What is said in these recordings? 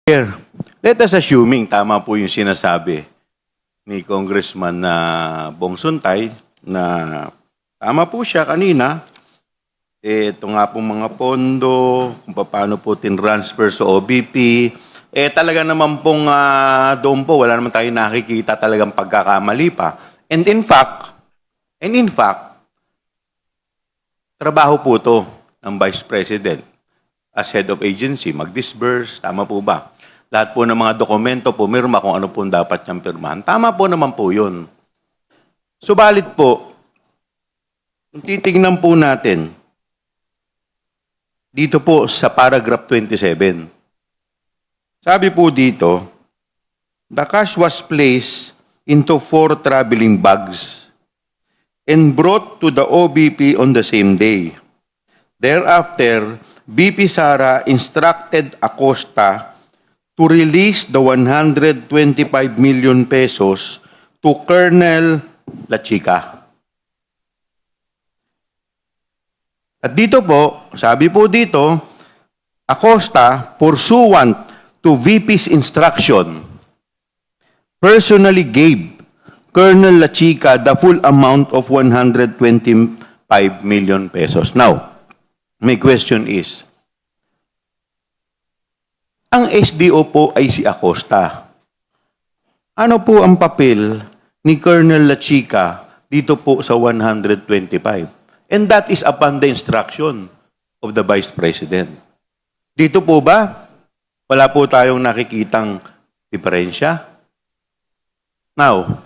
Here, let us assuming tama po yung sinasabi ni Congressman na Bong Suntay na tama po siya kanina. Ito nga pong mga pondo, kung paano po tinransfer sa OBP, talaga naman pong doon po, wala naman tayo nakikita talagang pagkakamali pa. And in fact, trabaho po to ng Vice President as head of agency, mag-disburse, tama po ba? Lahat po ng mga dokumento, pumirma kung ano po dapat niyang pirmahan. Tama po naman po yun. Subalit po, kung titignan po natin, dito po sa paragraph 27, sabi po dito, the cash was placed into 4 traveling bags and brought to the OBP on the same day. Thereafter, BP Sara instructed Acosta to release the 125 million pesos to Colonel La Chica. At dito po, sabi po dito, Acosta, pursuant to VP's instruction, personally gave Colonel La Chica the full amount of 125 million pesos. Now, my question is, ang SDO po ay si Acosta. Ano po ang papel ni Colonel La Chica dito po sa 125? And that is upon the instruction of the Vice President. Dito po ba, wala po tayong nakikitang diferensya? Now,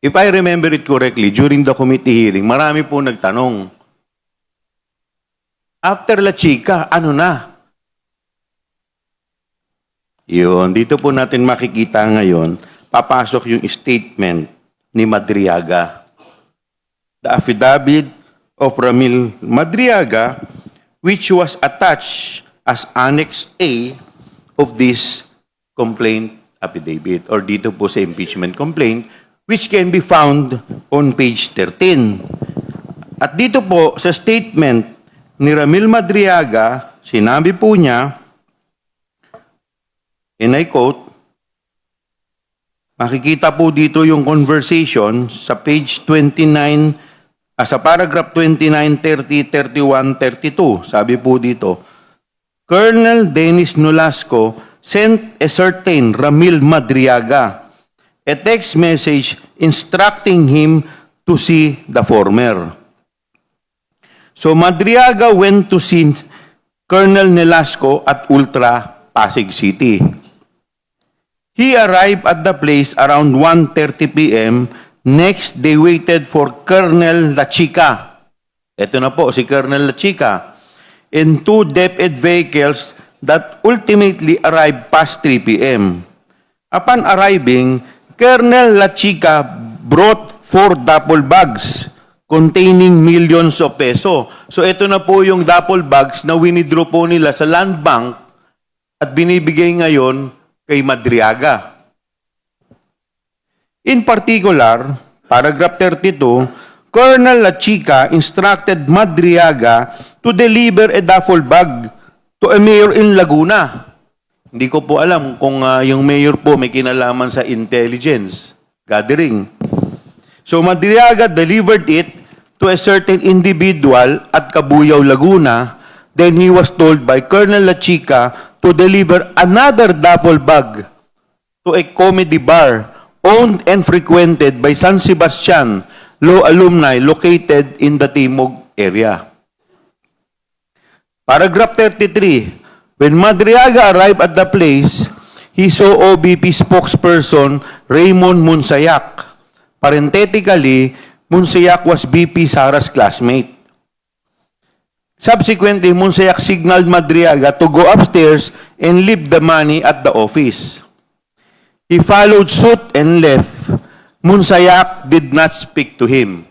if I remember it correctly, during the committee hearing, marami po nagtanong, after La Chica, ano na? Yun, dito po natin makikita ngayon, papasok yung statement ni Madriaga. The affidavit of Ramil Madriaga, which was attached as Annex A of this complaint affidavit, or dito po sa impeachment complaint, which can be found on page 13. At dito po sa statement ni Ramil Madriaga, sinabi po niya, and I quote, makikita po dito yung conversation sa page 29, sa paragraph 29, 30, 31, 32. Sabi po dito, Colonel Dennis Nolasco sent a certain Ramil Madriaga a text message instructing him to see the former. So Madriaga went to see Colonel Nolasco at Ultra Pasig City. He arrived at the place around 1:30 p.m. Next, they waited for Colonel La Chica. Ito na po, si Colonel La Chica. In 2 DepEd vehicles that ultimately arrived past 3 p.m. Upon arriving, Colonel La Chica brought 4 duffel bags containing millions of peso. So ito na po yung duffel bags na winidraw po nila sa Land Bank at binibigay ngayon kay Madriaga. In particular, paragraph 32, Colonel La Chica instructed Madriaga to deliver a duffel bag to a mayor in Laguna. Hindi ko po alam kung yung mayor po may kinalaman sa intelligence gathering. So Madriaga delivered it to a certain individual at Cabuyao, Laguna. Then he was told by Colonel La Chica to deliver another duffel bag to a comedy bar owned and frequented by San Sebastian Law alumni located in the Timog area. Paragraph 33. When Madriaga arrived at the place, he saw OBP spokesperson Raymond Monsayak. Parenthetically, Monsayak was BP Sara's classmate. Subsequently, Monsayak signaled Madriaga to go upstairs and leave the money at the office. He followed suit and left. Monsayak did not speak to him.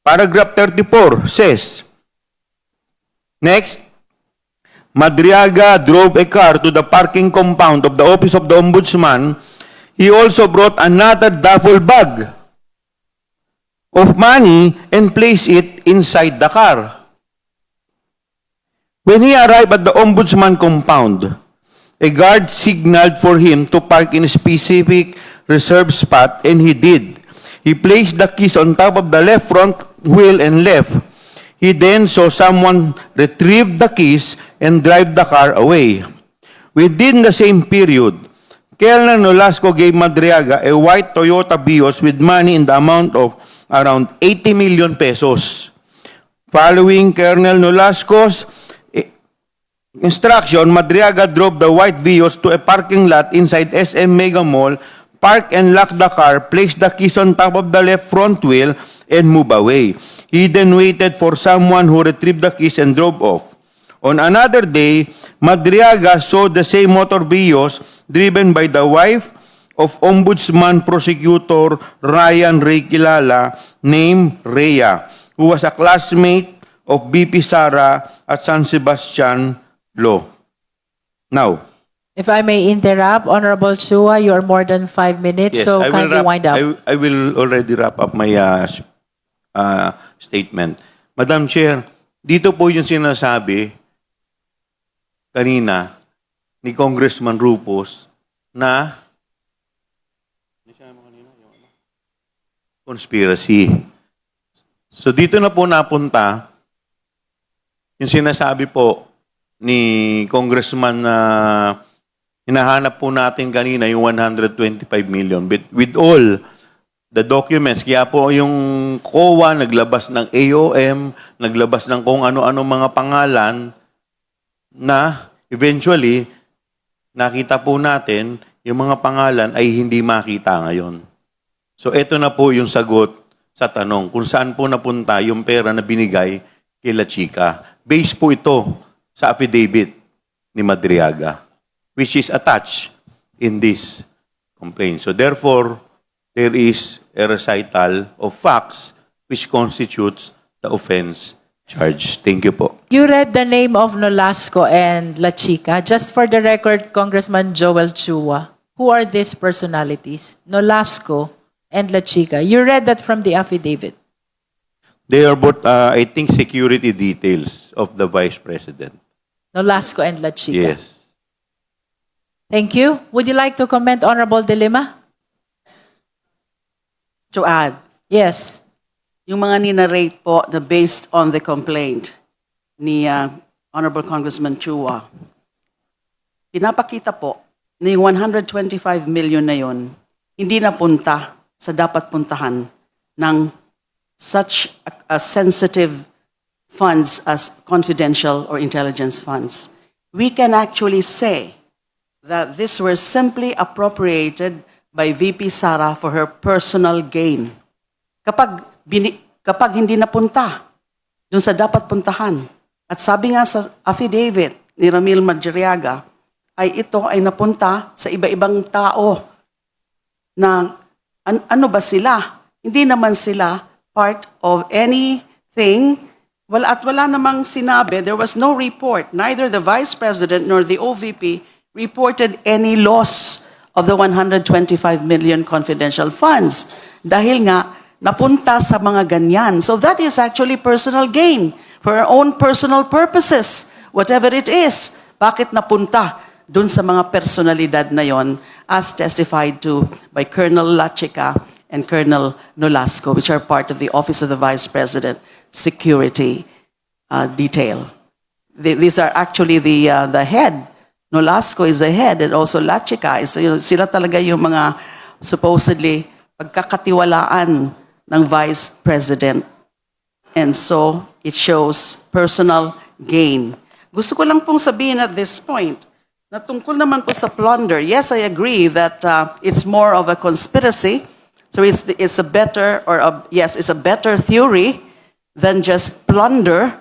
Paragraph 34 says, next, Madriaga drove a car to the parking compound of the office of the Ombudsman. He also brought another duffel bag of money and placed it inside the car. When he arrived at the ombudsman compound, a guard signaled for him to park in a specific reserved spot, and he did. He placed the keys on top of the left front wheel and left. He then saw someone retrieve the keys and drive the car away. Within the same period, Colonel Nolasco gave Madriaga a white Toyota Vios with money in the amount of around 80 million pesos. Following Colonel Nolasco's instruction, Madriaga drove the white Vios to a parking lot inside SM Mega Mall, parked and locked the car, placed the keys on top of the left front wheel, and moved away. He then waited for someone who retrieved the keys and drove off. On another day, Madriaga saw the same motor Vios driven by the wife of Ombudsman Prosecutor Ryan Ray Kilala, named Rhea, who was a classmate of BP Sara at San Sebastian Law. Now, If I may interrupt, Honorable Chua, you are more than 5 minutes, yes, so I will kindly wrap, wind up. I will already wrap up my statement. Madam Chair, dito po yung sinasabi kanina ni Congressman Rupos na conspiracy. So dito na po napunta yung sinasabi po ni Congressman na hinahanap po natin kanina yung 125 million. With all the documents, kaya po yung COA naglabas ng AOM, naglabas ng kung ano-ano mga pangalan na eventually nakita po natin yung mga pangalan ay hindi makita ngayon. So ito na po yung sagot sa tanong kung saan po napunta yung pera na binigay kay La Chica. Base po ito sa affidavit ni Madriaga, which is attached in this complaint. So therefore, there is a recital of facts which constitutes the offense charged. Thank you po. You read the name of Nolasco and La Chica. Just for the record, Congressman Joel Chua, who are these personalities? Nolasco and La Chica. You read that from the affidavit. They are both, I think, security details of the Vice President. Nolasco and La Chica. Yes. Thank you. Would you like to comment, Honorable De Lima? To add, Yes. yung mga ninarrate po na based on the complaint ni Honorable Congressman Chua, pinapakita po na yung 125 million na yon hindi napunta sa dapat puntahan ng such a sensitive funds as confidential or intelligence funds. We can actually say that this were simply appropriated by VP Sara for her personal gain. Kapag hindi napunta dun sa dapat puntahan, at sabi nga sa affidavit ni Ramil Madriaga, ay ito ay napunta sa iba-ibang tao na ano ba sila? Hindi naman sila part of anything. Wala namang sinabi, there was no report, neither the Vice President nor the OVP reported any loss of the 125 million confidential funds. Dahil nga, napunta sa mga ganyan. So that is actually personal gain for our own personal purposes, whatever it is. Bakit napunta dun sa mga personalidad na yon as testified to by Colonel La Chica and Colonel Nolasco, which are part of the Office of the Vice President Security Detail. These are actually the head. Nolasco is the head, and also La Chica is, sila talaga yung mga supposedly pagkakatiwalaan ng Vice President. And so, it shows personal gain. Gusto ko lang pong sabihin at this point, na tungkol naman po sa plunder, yes, I agree that it's more of a conspiracy. So it's a better, it's a better theory than just plunder,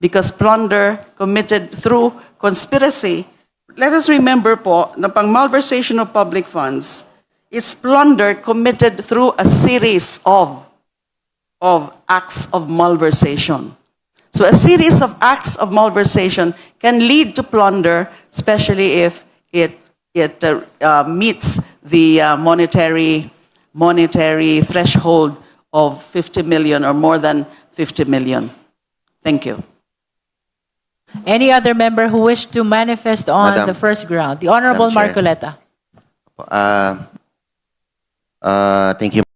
because plunder committed through conspiracy. Let us remember po, na pang malversation of public funds, it's plunder committed through a series of acts of malversation. So a series of acts of malversation can lead to plunder, especially if it meets the monetary threshold of 50 million or more than 50 million. Thank you. Any other member who wished to manifest on Madam- the first ground? The Honorable Madam Chair. Marcoleta. Thank you.